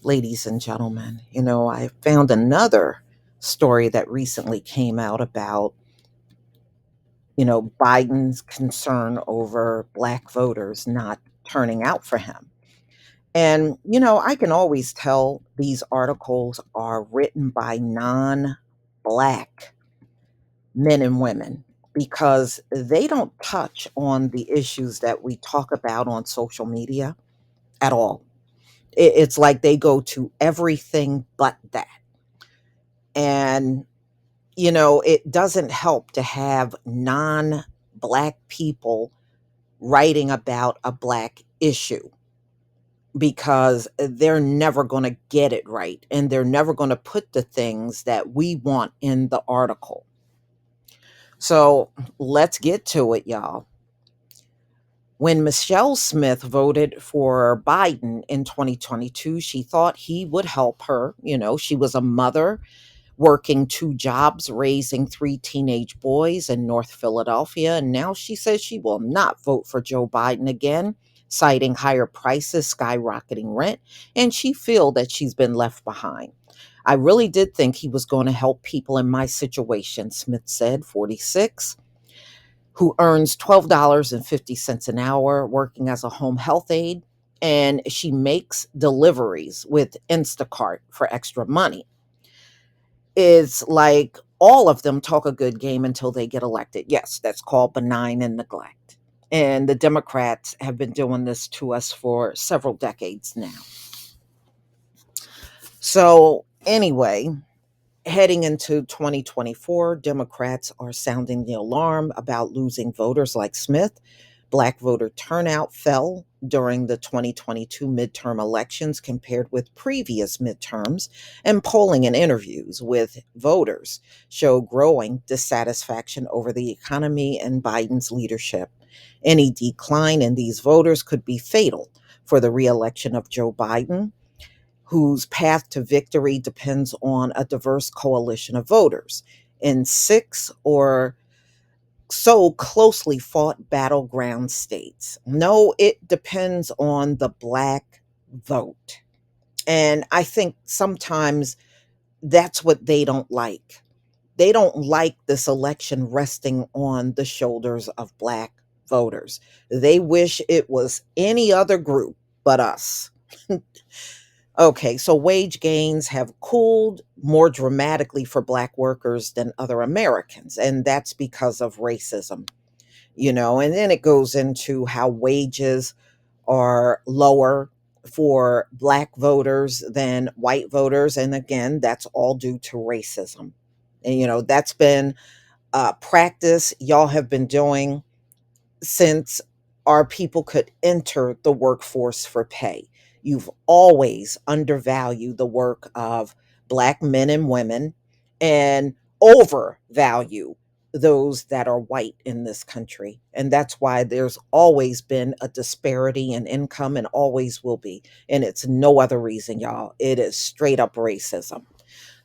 ladies and gentlemen. I found another story that recently came out about, Biden's concern over black voters not turning out for him. And, I can always tell these articles are written by non black men and women because they don't touch on the issues that we talk about on social media at all. It's like they go to everything but that. And, it doesn't help to have non black people writing about a black issue because they're never going to get it right. And they're never going to put the things that we want in the article. So let's get to it, y'all. When Michelle Smith voted for Biden in 2022, she thought he would help her. She was a mother working two jobs, raising three teenage boys in North Philadelphia. And now she says she will not vote for Joe Biden again, citing higher prices, skyrocketing rent, and she feels that she's been left behind. I really did think he was going to help people in my situation, Smith said, 46, who earns $12.50 an hour working as a home health aide. And she makes deliveries with Instacart for extra money. Is like all of them talk a good game until they get elected. Yes, that's called benign and neglect. And the Democrats have been doing this to us for several decades now. So, anyway, heading into 2024, Democrats are sounding the alarm about losing voters like Smith. Black voter turnout fell during the 2022 midterm elections compared with previous midterms, and polling and interviews with voters show growing dissatisfaction over the economy and Biden's leadership. Any decline in these voters could be fatal for the reelection of Joe Biden, whose path to victory depends on a diverse coalition of voters in six or so closely fought battleground states. No, it depends on the black vote. And I think sometimes that's what they don't like. They don't like this election resting on the shoulders of black voters. They wish it was any other group but us. Okay, so wage gains have cooled more dramatically for Black workers than other Americans, and that's because of racism, and then it goes into how wages are lower for Black voters than white voters. And again, that's all due to racism. And, that's been practice y'all have been doing since our people could enter the workforce for pay. You've always undervalued the work of Black men and women and overvalue those that are white in this country. And that's why there's always been a disparity in income and always will be. And it's no other reason, y'all. It is straight up racism.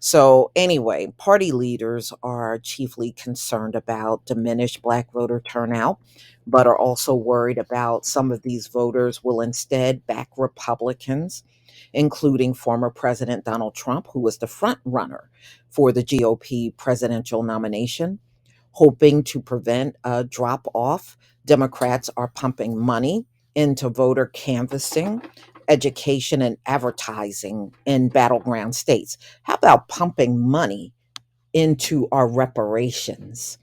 So, anyway, party leaders are chiefly concerned about diminished Black voter turnout, but are also worried about some of these voters will instead back Republicans, including former President Donald Trump, who was the front runner for the GOP presidential nomination. Hoping to prevent a drop off, Democrats are pumping money into voter canvassing, education, and advertising in battleground states. How about pumping money into our reparations?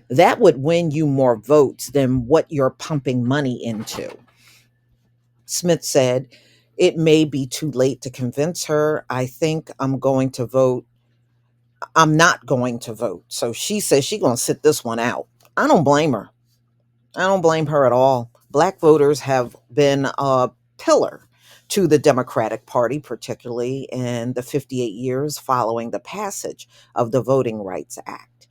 That would win you more votes than what you're pumping money into. Smith said, it may be too late to convince her. I think I'm going to vote. I'm not going to vote. So she says she's going to sit this one out. I don't blame her. I don't blame her at all. Black voters have been a pillar to the Democratic Party, particularly in the 58 years following the passage of the Voting Rights Act,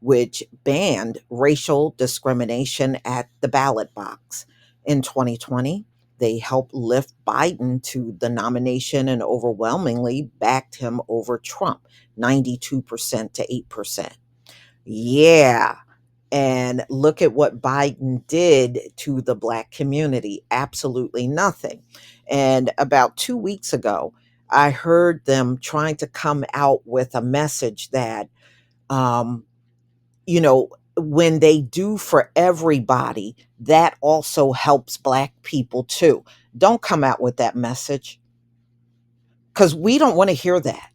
which banned racial discrimination at the ballot box. In 2020, they helped lift Biden to the nomination and overwhelmingly backed him over Trump, 92% to 8%. Yeah. And look at what Biden did to the Black community. Absolutely nothing. And about 2 weeks ago, I heard them trying to come out with a message that, um, when they do for everybody, that also helps Black people too. Don't come out with that message because we don't want to hear that.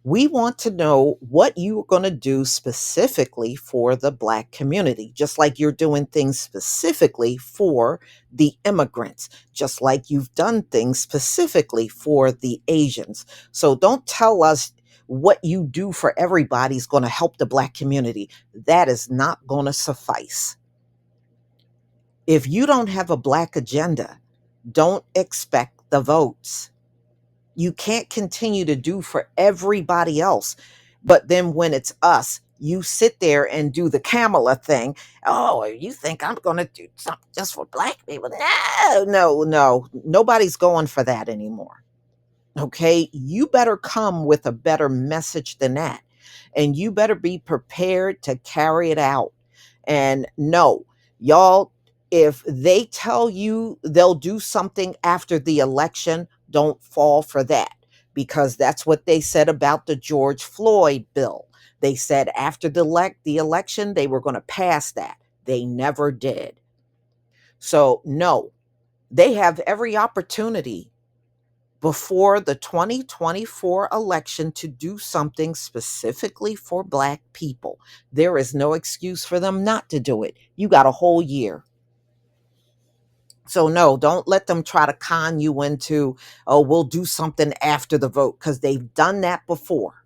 We want to know what you're going to do specifically for the Black community, just like you're doing things specifically for the immigrants, just like you've done things specifically for the Asians. So don't tell us what you do for everybody is going to help the Black community. That is not going to suffice. If you don't have a Black agenda, don't expect the votes. You can't continue to do for everybody else. But then when it's us, you sit there and do the Kamala thing. Oh, you think I'm going to do something just for Black people? No, no, no. Nobody's going for that anymore. Okay. You better come with a better message than that. And you better be prepared to carry it out. And no, y'all, if they tell you they'll do something after the election, don't fall for that because that's what they said about the George Floyd bill. They said after the election, they were going to pass that. They never did. So, no, they have every opportunity before the 2024 election to do something specifically for Black people. There is no excuse for them not to do it. You got a whole year. So, no, don't let them try to con you into, oh, we'll do something after the vote because they've done that before.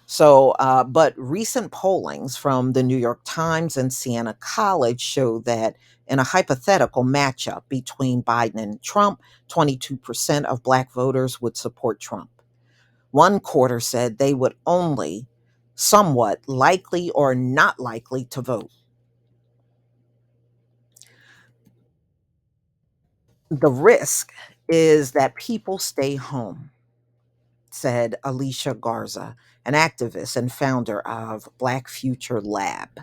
So, but recent pollings from the New York Times and Siena College show that in a hypothetical matchup between Biden and Trump, 22% of Black voters would support Trump. One quarter said they would only somewhat likely or not likely to vote. The risk is that people stay home, said Alicia Garza, an activist and founder of Black Future Lab,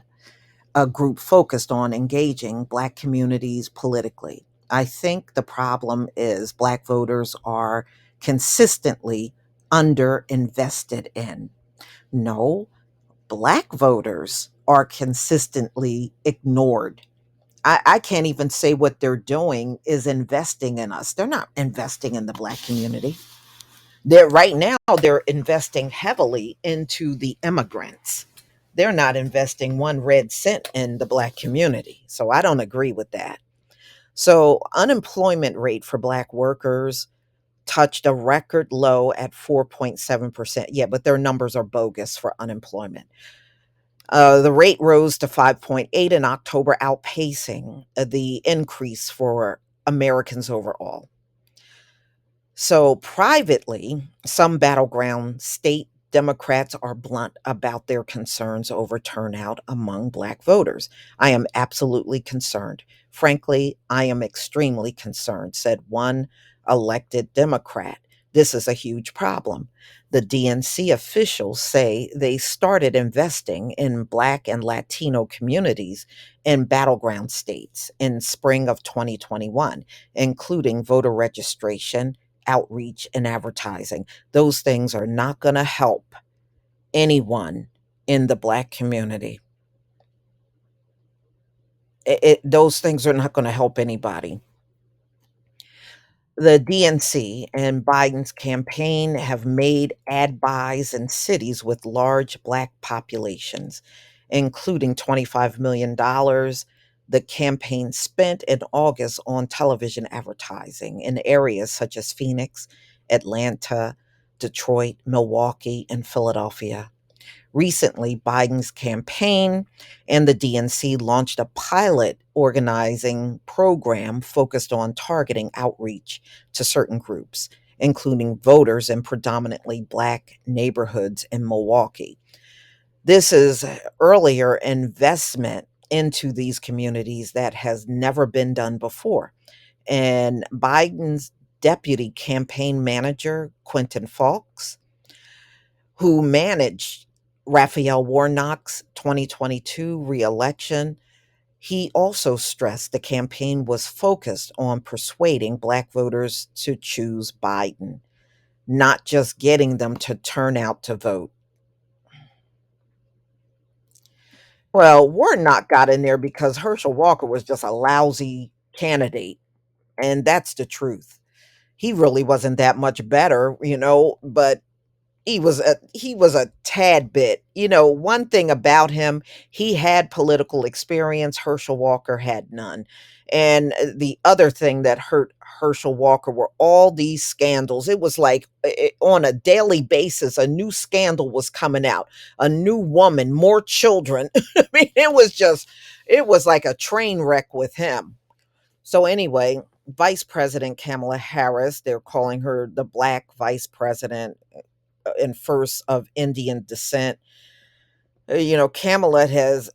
a group focused on engaging Black communities politically. I think the problem is Black voters are consistently underinvested in. No, Black voters are consistently ignored. I can't even say what they're doing is investing in us. They're not investing in the Black community. They're right now they're investing heavily into the immigrants. They're not investing one red cent in the Black community. So I don't agree with that. So unemployment rate for Black workers touched a record low at 4.7%. Yeah, but their numbers are bogus for unemployment. The rate rose to 5.8 in October, outpacing the increase for Americans overall. So, privately, some battleground state Democrats are blunt about their concerns over turnout among Black voters. I am absolutely concerned. Frankly, I am extremely concerned, said one elected Democrat. This is a huge problem. The DNC officials say they started investing in Black and Latino communities in battleground states in spring of 2021, including voter registration, outreach, and advertising. Those things are not going to help anyone in the Black community. Those things are not going to help anybody. The DNC and Biden's campaign have made ad buys in cities with large Black populations, including $25 million the campaign spent in August on television advertising in areas such as Phoenix, Atlanta, Detroit, Milwaukee, and Philadelphia. Recently, Biden's campaign and the DNC launched a pilot organizing program focused on targeting outreach to certain groups, including voters in predominantly Black neighborhoods in Milwaukee. This is earlier investment into these communities that has never been done before. And Biden's deputy campaign manager, Quentin Fawkes, who managed Raphael Warnock's 2022 reelection, He also stressed the campaign was focused on persuading Black voters to choose Biden, not just getting them to turn out to vote. Well, Warnock got in there because Herschel Walker was just a lousy candidate, and that's the truth. He really wasn't that much better, but he was a tad bit. One thing about him, he had political experience. Herschel Walker had none. And the other thing that hurt Herschel Walker were all these scandals. It was like on a daily basis, a new scandal was coming out, a new woman, more children. I mean, it was like a train wreck with him. So, anyway, Vice President Kamala Harris, they're calling her the Black Vice President and first of Indian descent. Kamala has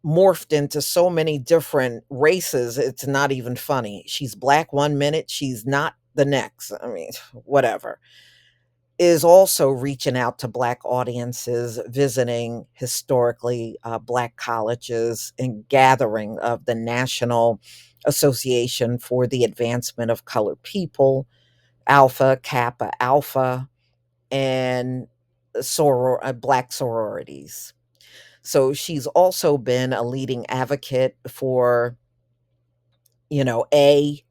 morphed into so many different races, it's not even funny. She's Black one minute, she's not the next. I mean, whatever. Is also reaching out to Black audiences, visiting historically Black colleges, and gathering of the National Association for the Advancement of Colored People, Alpha, Kappa, Alpha, and Black sororities. So she's also been a leading advocate for, you know, a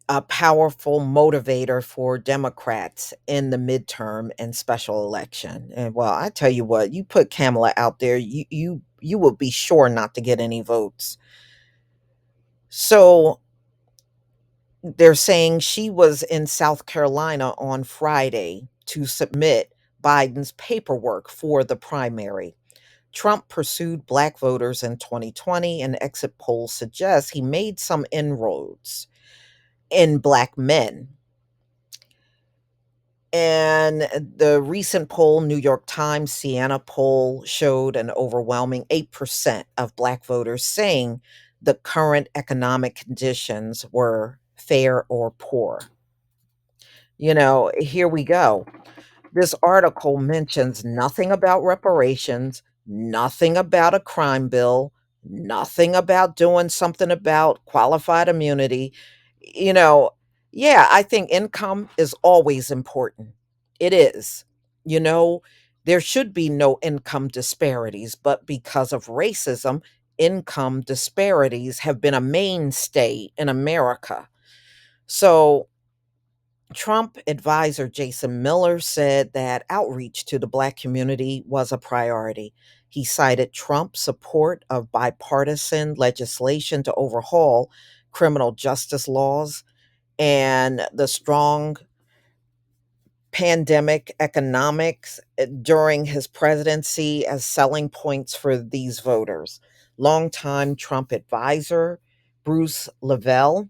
a powerful motivator for Democrats in the midterm and special election. And well, I tell you what, you put Kamala out there, you will be sure not to get any votes. So they're saying she was in South Carolina on Friday to submit Biden's paperwork for the primary. Trump pursued Black voters in 2020, and exit polls suggest he made some inroads in Black men. And the recent poll, New York Times Siena poll, showed an overwhelming 8% of Black voters saying the current economic conditions were fair or poor. Here we go. This article mentions nothing about reparations, nothing about a crime bill, nothing about doing something about qualified immunity. You know, yeah, I think income is always important. It is. You know, there should be no income disparities, but because of racism, income disparities have been a mainstay in America. So, Trump advisor Jason Miller said that outreach to the Black community was a priority. He cited Trump's support of bipartisan legislation to overhaul criminal justice laws and the strong pandemic economics during his presidency as selling points for these voters. Longtime Trump advisor Bruce Lavelle,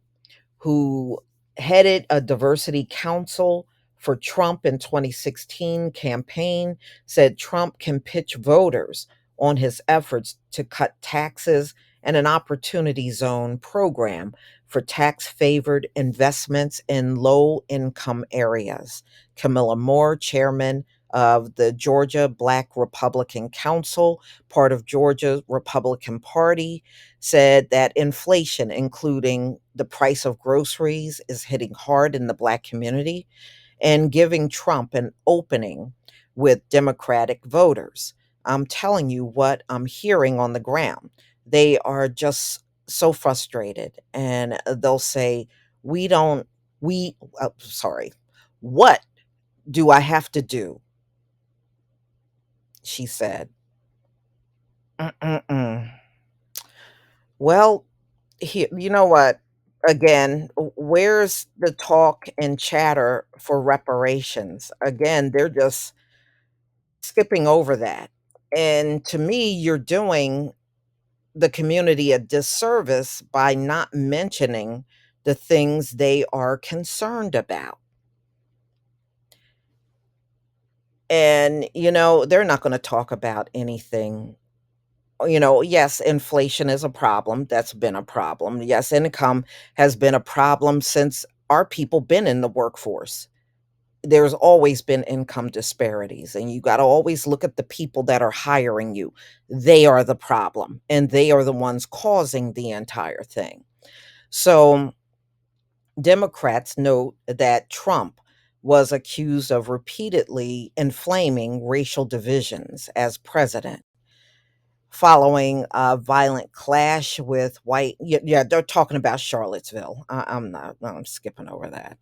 who headed a diversity council for Trump in 2016 campaign, said Trump can pitch voters on his efforts to cut taxes and an opportunity zone program for tax favored investments in low income areas. Camilla Moore, chairman of the Georgia Black Republican Council, part of Georgia's Republican Party, said that inflation, including the price of groceries, is hitting hard in the Black community and giving Trump an opening with Democratic voters. I'm telling you what I'm hearing on the ground. They are just so frustrated, and they'll say, We don't, we, sorry, what do I have to do? She said. Mm-mm-mm. Well, you know what? Again, where's the talk and chatter for reparations? Again, they're just skipping over that. And to me, you're doing the community a disservice by not mentioning the things they are concerned about. And, they're not going to talk about anything. Yes, inflation is a problem. That's been a problem. Yes, income has been a problem since our people been in the workforce. there's always been income disparities, and you got to always look at the people that are hiring you. They are the problem, and they are the ones causing the entire thing. So Democrats note that Trump was accused of repeatedly inflaming racial divisions as president following a violent clash with white. Yeah, they're talking about Charlottesville. I'm not, I'm skipping over that.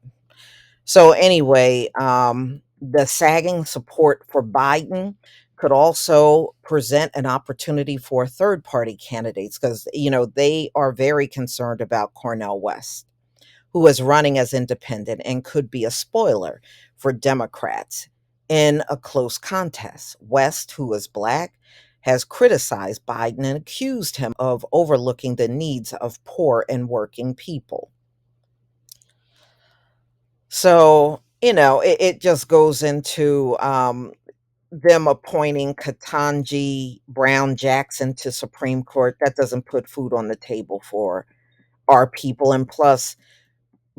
So anyway, the sagging support for Biden could also present an opportunity for third party candidates because, they are very concerned about Cornel West, who is running as independent and could be a spoiler for Democrats in a close contest. West, who is black, has criticized Biden and accused him of overlooking the needs of poor and working people. So, it just goes into them appointing Katanji Brown Jackson to Supreme Court. That doesn't put food on the table for our people. And plus,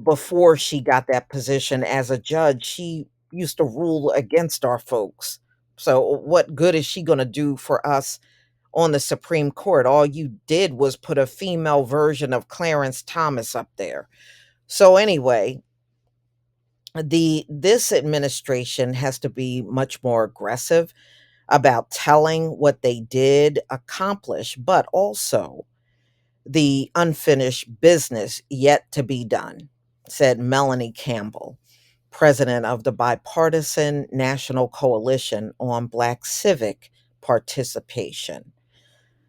before she got that position as a judge, she used to rule against our folks. So, what good is she going to do for us on the Supreme Court? All you did was put a female version of Clarence Thomas up there. So, anyway, this administration has to be much more aggressive about telling what they did accomplish, but also the unfinished business yet to be done, said Melanie Campbell, president of the Bipartisan National Coalition on Black Civic Participation.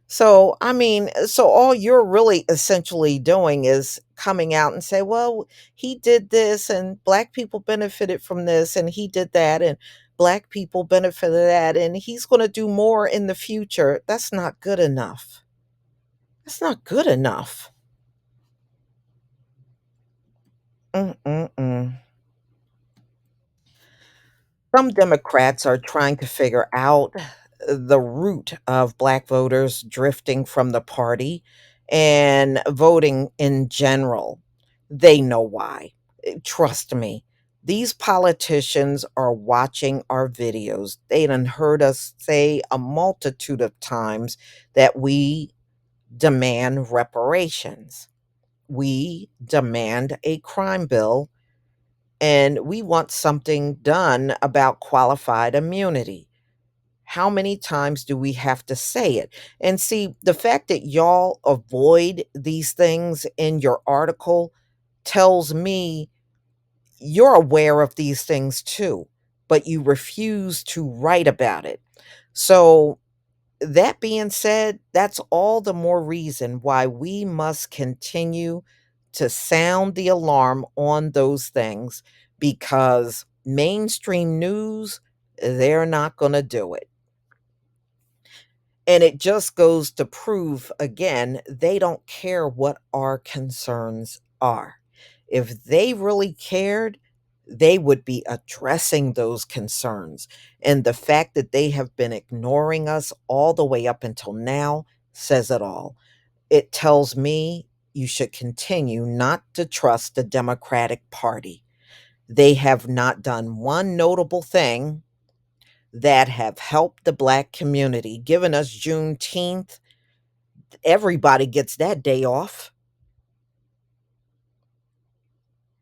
So, I mean, so all you're really essentially doing is coming out and say, well, he did this and black people benefited from this and he did that and black people benefited that and he's going to do more in the future. That's not good enough. That's not good enough. Mm-mm-mm. Some Democrats are trying to figure out the root of black voters drifting from the party and voting in general. They know why. Trust me. These politicians are watching our videos. They done heard us say a multitude of times that we demand reparations. We demand a crime bill and we want something done about qualified immunity. How many times do we have to say it? And see, the fact that y'all avoid these things in your article tells me you're aware of these things too, but you refuse to write about it. So, that being said, that's all the more reason why we must continue to sound the alarm on those things because mainstream news, they're not going to do it. And it just goes to prove again, they don't care what our concerns are. If they really cared, they would be addressing those concerns. And the fact that they have been ignoring us all the way up until now says it all. It tells me you should continue not to trust the Democratic Party. They have not done one notable thing that have helped the black community, given us Juneteenth. Everybody gets that day off.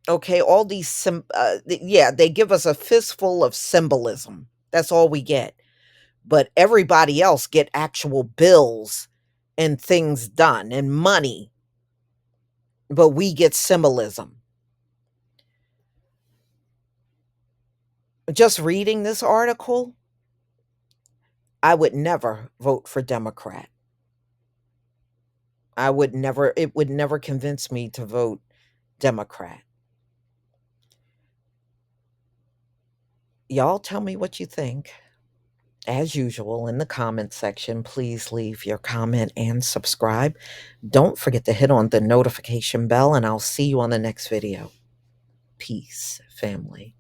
Okay, all these yeah, they give us a fistful of symbolism. That's all we get. But everybody else get actual bills and things done and money, but we get symbolism. Just reading this article, I would never vote for Democrat. It would never convince me to vote Democrat. Y'all tell me what you think. As usual, in the comment section, please leave your comment and subscribe. Don't forget to hit on the notification bell, and I'll see you on the next video. Peace, family.